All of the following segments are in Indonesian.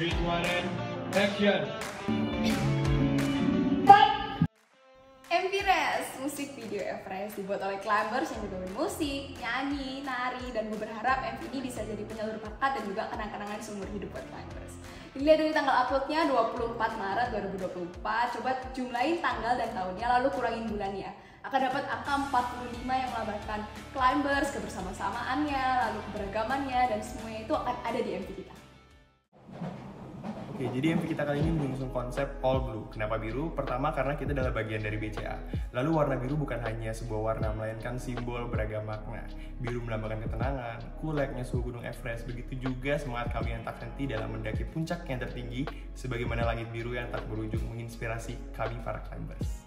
3, 2, 1, action! MV Res, musik video Everest dibuat oleh Climbers yang juga musik, nyanyi, nari, dan gue berharap MV ini bisa jadi penyalur bakat dan juga kenang-kenangan seumur hidup buat Climbers. Dilihat dari tanggal uploadnya 24 Maret 2024, coba jumlahin tanggal dan tahunnya lalu kurangin bulannya. Akan dapat angka 45 yang melambangkan Climbers, kebersamaan-samaannya, lalu keberagamannya, dan semuanya itu akan ada di MV kita. Oke, jadi MV kita kali ini mengusung konsep all blue. Kenapa biru? Pertama karena kita adalah bagian dari BCA. Lalu warna biru bukan hanya sebuah warna, melainkan simbol beragam makna. Biru melambangkan ketenangan, kuleknya suhu gunung Everest. Begitu juga semangat kami yang tak henti dalam mendaki puncak yang tertinggi, sebagaimana langit biru yang tak berujung menginspirasi kami para climbers.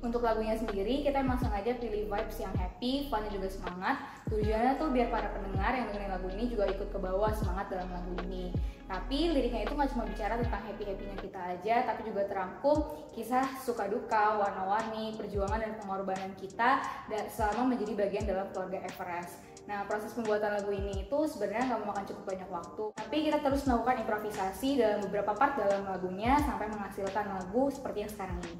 Untuk lagunya sendiri, kita emang sengaja pilih vibes yang happy, fun, dan juga semangat. Tujuannya tuh biar para pendengar yang dengerin lagu ini juga ikut ke bawah semangat dalam lagu ini. Tapi liriknya itu nggak cuma bicara tentang happy-happynya kita aja, tapi juga terangkum kisah suka duka, warna-warni, perjuangan dan pengorbanan kita dan selama menjadi bagian dalam keluarga Everest. Nah, proses pembuatan lagu ini itu sebenarnya nggak memakan cukup banyak waktu, tapi kita terus melakukan improvisasi dalam beberapa part dalam lagunya sampai menghasilkan lagu seperti yang sekarang ini.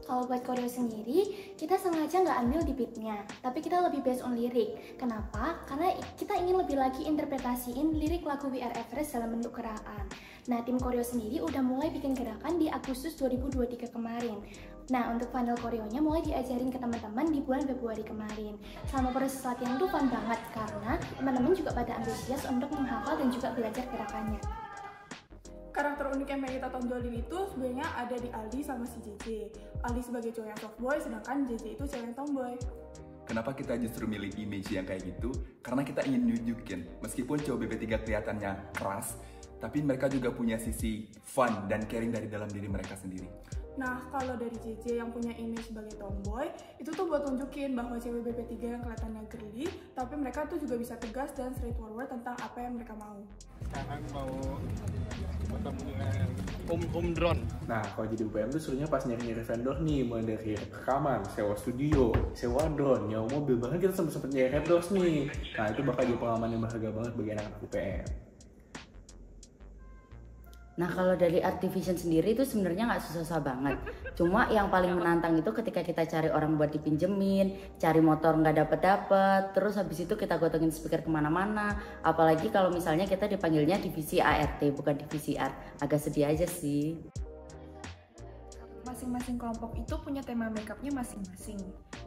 Kalau buat koreo sendiri, kita sengaja nggak ambil di beatnya, tapi kita lebih based on lirik. Kenapa? Karena kita ingin lebih lagi interpretasiin lirik lagu We Are Everest dalam bentuk gerakan. Nah, tim koreo sendiri udah mulai bikin gerakan di Agustus 2023 kemarin. Nah, untuk final koreonya mulai diajarin ke teman-teman di bulan Februari kemarin. Selama proses latihan tuh fun banget, karena teman-teman juga pada antusias untuk menghafal dan juga belajar gerakannya. Karakter unik yang pengen kita tonjolin itu sebenarnya ada di Aldi sama si JJ. Aldi sebagai cowok yang soft boy, sedangkan JJ itu cewek yang tomboy. Kenapa kita justru milih image yang kayak gitu? Karena kita ingin nunjukin, meskipun cowok BB3 kelihatannya keras, tapi mereka juga punya sisi fun dan caring dari dalam diri mereka sendiri. Nah, kalau dari JJ yang punya image sebagai tomboy, itu tuh buat tunjukin bahwa cewek BB3 yang kelihatannya girly, tapi mereka tuh juga bisa tegas dan straightforward tentang apa yang mereka mau. Sekarang mau ketemu dengan Om Drone. Nah, kalau jadi UPM tuh serunya pas nyari-nyari vendor nih, mulai dari rekaman, sewa studio, sewa drone, nyewa mobil, bahkan kita sempet nyari headdos nih. Nah, itu bakal jadi pengalaman yang berharga banget bagi anak-anak UPM. Nah, kalau dari Art Division sendiri itu sebenarnya nggak susah-susah banget. Cuma yang paling menantang itu ketika kita cari orang buat dipinjemin, cari motor nggak dapet-dapet, terus habis itu kita gotongin speaker kemana-mana. Apalagi kalau misalnya kita dipanggilnya divisi ART, bukan divisi art. Agak sedih aja sih. Masing-masing kelompok itu punya tema makeupnya masing-masing.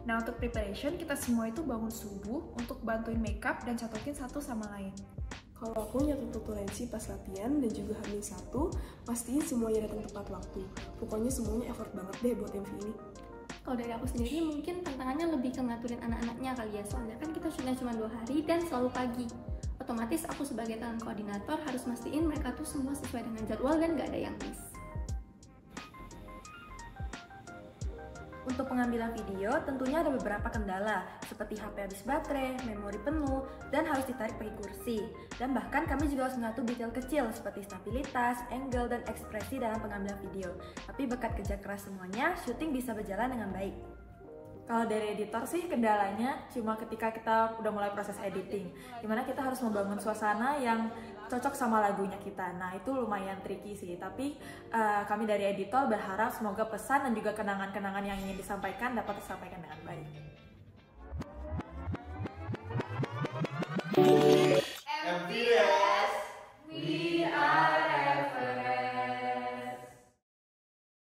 Nah, untuk preparation, kita semua itu bangun subuh untuk bantuin makeup dan cocokin satu sama lain. Kalau aku nyatet turbulensi pas latihan dan juga H-1, pastiin semuanya datang tepat waktu. Pokoknya semuanya effort banget deh buat MV ini. Kalau dari aku sendiri mungkin tantangannya lebih ke ngaturin anak-anaknya kali ya, soalnya kan kita syutingnya cuma 2 hari dan selalu pagi. Otomatis aku sebagai talent koordinator harus mastiin mereka tuh semua sesuai dengan jadwal dan gak ada yang miss. Untuk pengambilan video, tentunya ada beberapa kendala, seperti HP habis baterai, memori penuh, dan harus ditarik pakai kursi. Dan bahkan kami juga harus mengatur detail kecil, seperti stabilitas, angle, dan ekspresi dalam pengambilan video. Tapi berkat kerja keras semuanya, syuting bisa berjalan dengan baik. Kalau dari editor sih kendalanya cuma ketika kita udah mulai proses editing, dimana kita harus membangun suasana yang cocok sama lagunya kita. Nah, itu lumayan tricky sih, tapi kami dari editor berharap semoga pesan dan juga kenangan-kenangan yang ingin disampaikan dapat disampaikan dengan baik. MV Res, we are